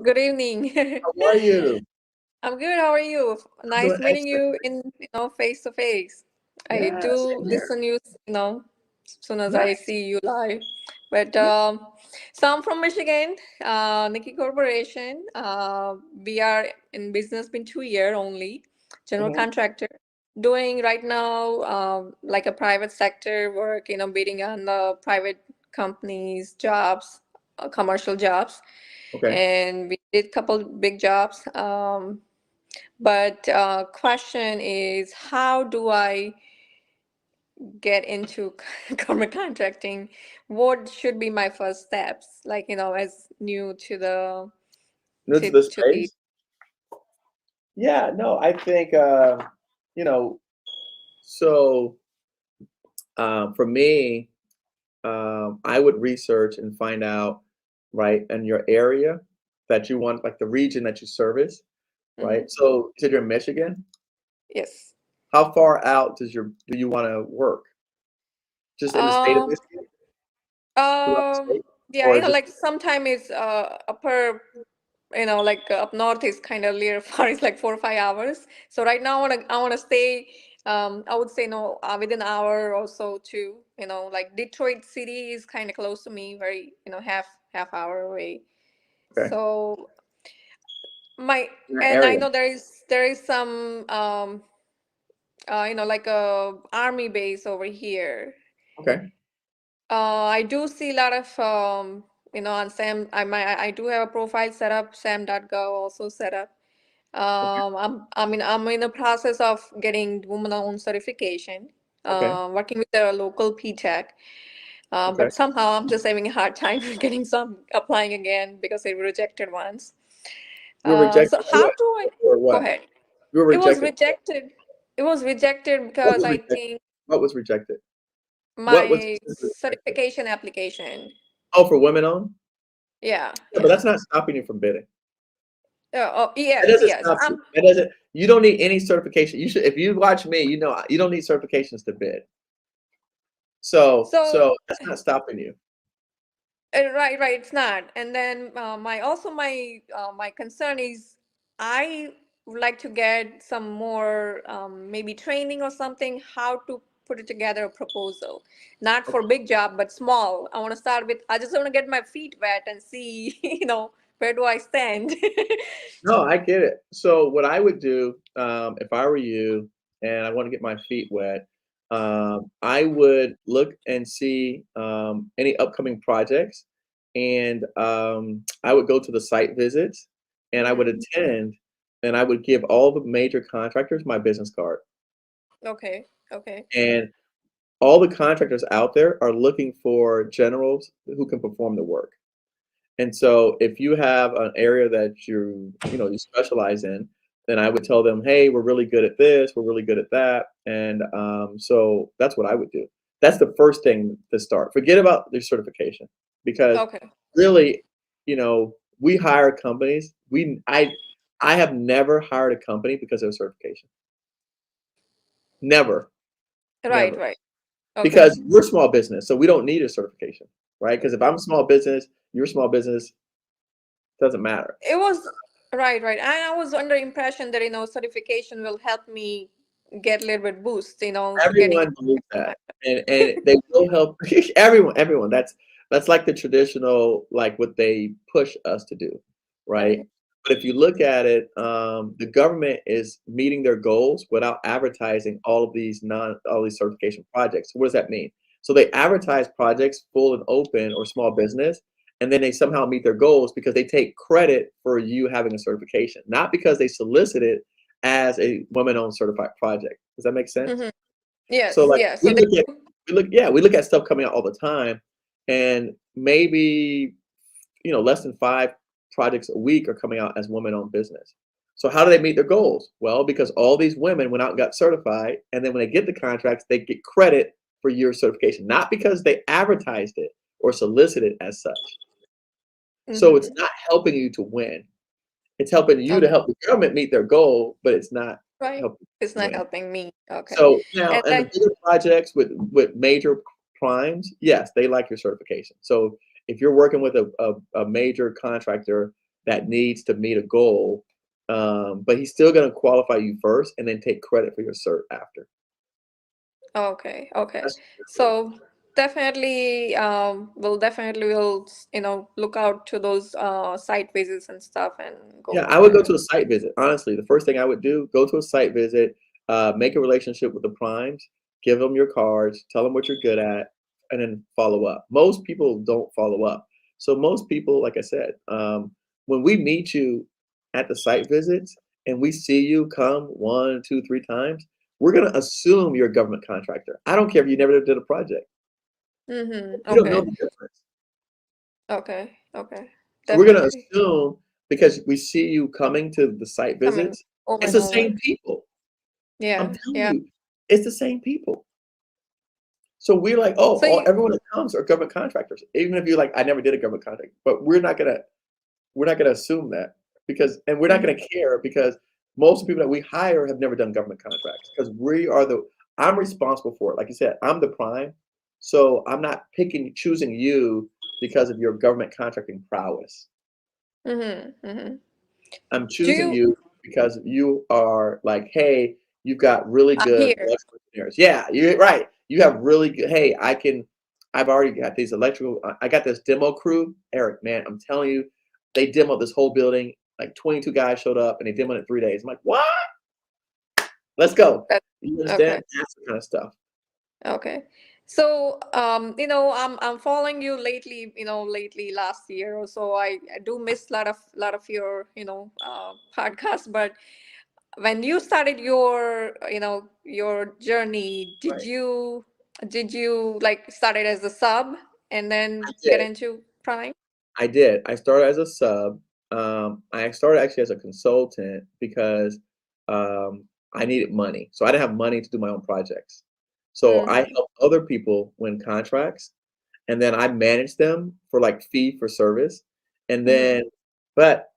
Good evening. How are you? I'm good. How are you? I'm doing Nice meeting excellent. you in face to face. I Yeah, do same here. listen you, as soon as I Nice. see you live. But Yeah. so I'm from Michigan, Nikki Corporation. We are in business been 2 year only. General Mhm. contractor. Doing right now like a private sector work. Bidding on the private companies jobs, commercial jobs, Okay. and we did a couple big jobs. But question is, how do I get into government contracting? What should be my first steps? Like, as new to the New to the to the. space? Yeah, no, I think you know, so for me, I would research and find out, right, in your area that you want, like the region that you service, Mhm. right? So you said you're in Michigan. Yes. How far out do you want to work? Just in the state of Um. Michigan, throughout the Um. state, Yeah. or just Like sometime it's upper. Like up north is kind of near far. It's like 4 or 5 hours. So right now I wanna stay. I would say no within an hour or so too. Like Detroit City is kind of close to me, very half hour away. okay So my in that and I area? know there is some like a army base over here. Okay. I do see a lot of on Sam. I do have a profile set up, sam.gov also set up. Okay. I'm in the process of getting woman-owned certification, Okay. working with the local PTech. Okay. But somehow I'm just having a hard time getting some applying again because they were rejected once. You were So rejected for how what? do I For go what? ahead? You were It was rejected. rejected. It was rejected What because was I rejected? think What was rejected? What was my specifically rejected? certification application. Oh, for women owned? Yeah, Yeah, but yeah. that's not stopping you from bidding. Oh, That yes, doesn't yes. stop you. That doesn't. You don't need any certification. You should. If you watch me, you know you don't need certifications to bid. So So that's not stopping you. right, right. It's not. And then my concern is I would like to get some more maybe training or something how to put it together a proposal, not for big job but small. I want to start with. I just want to get my feet wet and see where do I stand. No, I get it. So what I would do, if I were you and I want to get my feet wet, I would look and see any upcoming projects, and I would go to the site visits, and I would Hmm. attend, and I would give all the major contractors my business card, Okay, okay. and all the contractors out there are looking for generals who can perform the work. And so if you have an area that you specialize in, then I would tell them, "Hey, we're really good at this, we're really good at that." And so that's what I would do. That's the first thing to start. Forget about their certification because Okay. really, we hire companies. I have never hired a company because of certification. Never, Right, never. right. Okay. Because we're small business, so we don't need a certification, right? Because if I'm a small business, you're a small business, doesn't matter. It was right, right. And I was under impression that certification will help me get a little bit boost, getting Everyone believes that, and they will help everyone. That's like the traditional, like what they push us to do, right? right. But if you look at it, the government is meeting their goals without advertising all these certification projects. So what does that mean? So they advertise projects full and open or small business, and then they somehow meet their goals because they take credit for you having a certification, not because they solicited as a women-owned certified project. Does that make sense? Mm-hmm. So Yes, like yes. So they we look at stuff coming out all the time, and maybe less than 5 projects a week are coming out as women-owned business. So how do they meet their goals? Well, because all these women went out and got certified, and then when they get the contracts, they get credit for your certification, not because they advertised it or solicited as such. So it's mm-hmm. not helping you to win. It's helping you to Okay. help the government meet their goal, but it's not Right. helping It's you not win. helping me. Okay. So now, And and the then bigger projects with major primes, yes, they like your certification. So if you're working with a major contractor, that needs to meet a goal, but he's still going to qualify you first and then take credit for your cert after. Okay, okay. That's what it is. So definitely, we'll look out to those site visits and stuff and go Yeah, from I would go there. to a site visit. Honestly, the first thing I would do, go to a site visit, make a relationship with the primes, give them your cards, tell them what you're good at, and then follow up. Most people don't follow up. So most people, like I said, when we meet you at the site visits and we see you come one, two, three times, we're gonna assume you're a government contractor. I don't care if you never did a project. Mm-hmm. We don't know Okay, the difference. okay, okay. So we're gonna Definitely. assume because we see you coming to the site Coming visits, over it's and the same over. people. I'm Yeah, telling yeah. you, it's the same people. So we're like, oh, So you, everyone that comes are government contractors. Even if you're like, I never did a government contract, but we're not gonna assume that because, and we're not mhm. gonna care because most of the people that we hire have never done government contracts because we are the. I'm responsible for it. Like you said, I'm the prime, so I'm not choosing you because of your government contracting prowess. Mhm, mhm. I'm Do choosing you, you because you are like, hey, you've got really I'm good here. electrical engineers. Yeah, you're right. You have really good. Hey, I've already got these electrical. I got this demo crew, Eric. Man, I'm telling you, they demoed this whole building. Like 22 guys showed up and they demoed it in 3 days. I'm like, what? Let's go. That, You okay. understand? That's the kind of stuff. Okay. So, I'm following you lately, lately last year or so. I do miss lot of your, podcasts, but when you started your journey, did Right. you did you like started as a sub and I then get did. into Prime? I did. I started as a sub. I started actually as a consultant because I needed money. So I didn't have money to do my own projects. So I Mm-hmm. helped other people win contracts, and then I managed them for like fee for service. And Mm-hmm. then, but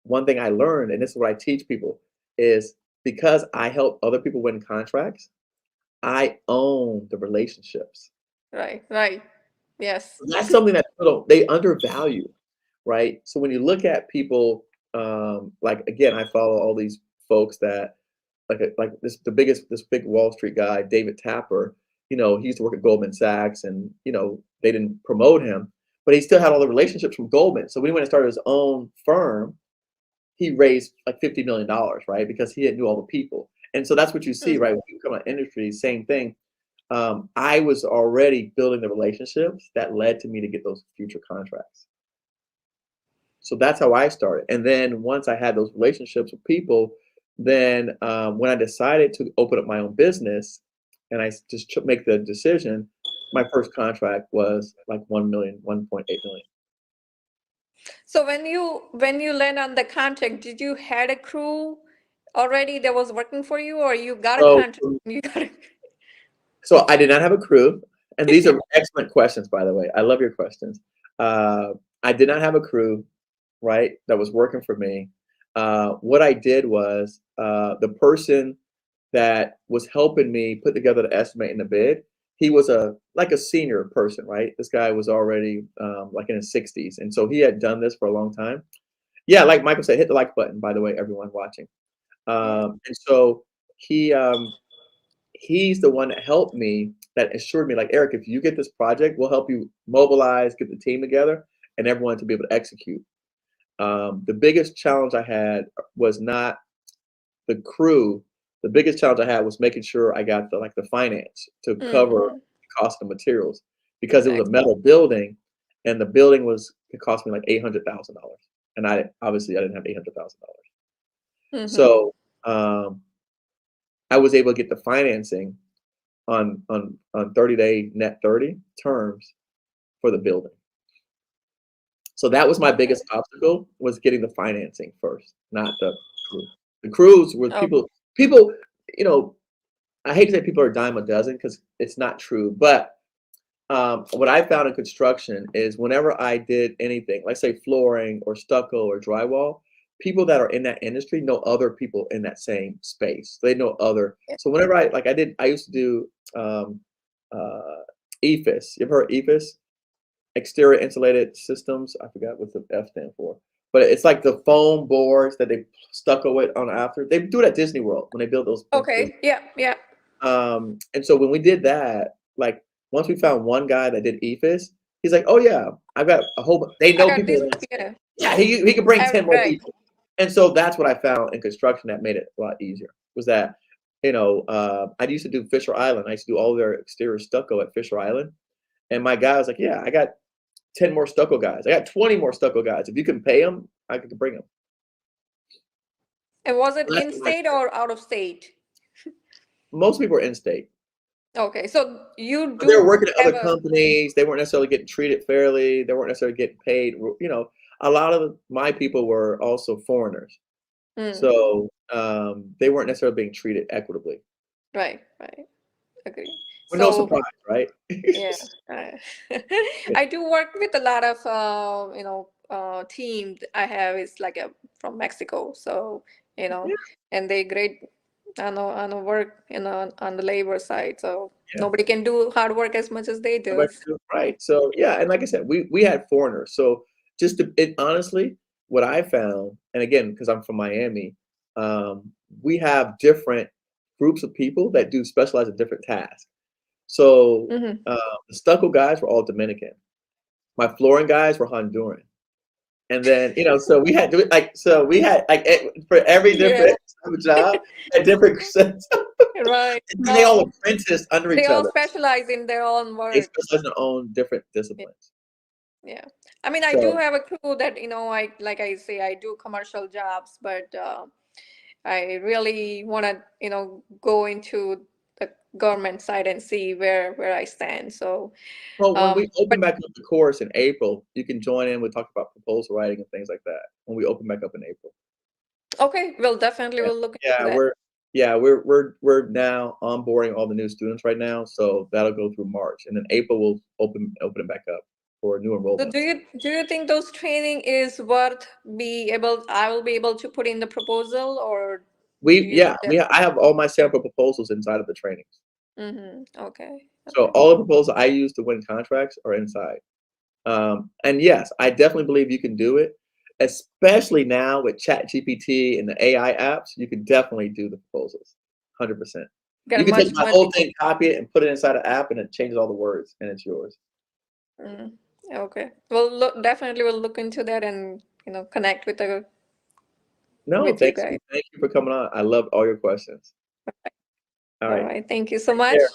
one thing I learned, and this is what I teach people, is because I help other people win contracts, I own the relationships. Right, right. Yes. That's something that people don't, they undervalue, right? So when you look at people, like again, I follow all these folks that like this big Wall Street guy, David Tapper. He used to work at Goldman Sachs, and they didn't promote him, but he still had all the relationships from Goldman. So when he went and started his own firm, he raised like $50 million, right? Because he knew all the people. And so that's what you see, Mm-hmm. right? When you come out of industry, same thing. I was already building the relationships that led to me to get those future contracts. So that's how I started. And then once I had those relationships with people, then when I decided to open up my own business, and make the decision, my first contract was like 1 million, 1.8 million. So when you land on the contract, did you had a crew already that was working for you, or you got a So, contract and you got a so I did not have a crew, and these are excellent questions, by the way. I love your questions. Uh, I did not have a crew, right, that was working for me. What I did was the person that was helping me put together the estimate and the bid. He was a senior person, right? This guy was already like in his 60s, and so he had done this for a long time. Yeah, like Michael said, hit the like button. By the way, everyone watching. yeah. And so he he's the one that helped me, that assured me, like, Eric, if you get this project, we'll help you mobilize, get the team together, and everyone to be able to execute. The biggest challenge I had was not the crew. The biggest challenge I had was making sure I got the finance to cover Mm-hmm. the cost of materials because it was a Ex- metal building, and the building it cost me like $800,000, and I didn't have $800,000. mm-hmm. So I was able to get the financing on 30-day net 30 terms for the building. So that was my Okay. biggest obstacle, was getting the financing first, not the crew. The crews were Oh, people, you know, I hate to say people are a dime a dozen because it's not true, but what I found in construction is whenever I did anything, like say flooring or stucco or drywall, people that are in that industry know other people in that same space. They know other. yeah. So whenever I used to do uh, EFIS. You've heard EFIS? Exterior insulated systems. I forgot what the F stand for. but it's like the foam boards that they stucco it on after. They do it at Disney World when they build those big buildings. Okay. Yeah. Yeah. And so when we did that, like once we found one guy that did EFIS, he's like, "Oh yeah, I've got a whole." They I know got people this. in that Yeah. space. Yeah, he could bring 10 more Right. people. And so that's what I found in construction that made it a lot easier. Was that I used to do Fisher Island. I used to do all their exterior stucco at Fisher Island, and my guy was like, "Yeah, I got 10 more stucco guys. I got 20 more stucco guys. If you can pay them, I could bring them." And was it So that's in what state or out of state? most people are in state. Okay, so you But they were do working at have other a. companies. They weren't necessarily getting treated fairly. They weren't necessarily getting paid. A lot of my people were also foreigners, Mm, so they weren't necessarily being treated equitably. right, right. Agree. But no So surprise, right? yeah, I do work with a lot of team I have is like a from Mexico. So Yeah, and they great on the work on the labor side. So yeah. nobody can do hard work as much as they do. Nobody can do it right. So yeah, and like I said, we had foreigners. So honestly, what I found, and again, because I'm from Miami, we have different groups of people that do specialize in different tasks. So Hmm. the stucco guys were all Dominican. My flooring guys were Honduran. And then, so we had like for every Yeah, different type of job, a different sets. right. And then they all apprenticed under They each all other. specialize in their own They work. specialize in their own different Yeah. disciplines. Yeah. I mean, I do So have a crew that, I like I say, I do commercial jobs, but I really want to, go into the government side and see where I stand. So, well, when we but open back up the course in April, you can join in. We talk about proposal writing and things like that when we open back up in April. okay, we'll definitely Yeah, will look into yeah, that. we're now onboarding all the new students right now, so that'll go through March, and then April we'll open it back up for new So enrollments. do you think those training is worth I will be able to put in the proposal, or do We you yeah, think that? I have all my sample proposals inside of the trainings. Mm-hmm. Okay. So Okay. all the proposals I use to win contracts are inside. And yes, I definitely believe you can do it, especially now with ChatGPT and the AI apps. You can definitely do the proposals, 100%. Got a You can take much, my much. whole thing, copy it, and put it inside an app, and it changes all the words, and it's yours. Mm, okay. Well, definitely we'll look into that and, connect No, with you guys. thank you for coming on. I loved all your questions. All All right, right. Thank you so take much. care.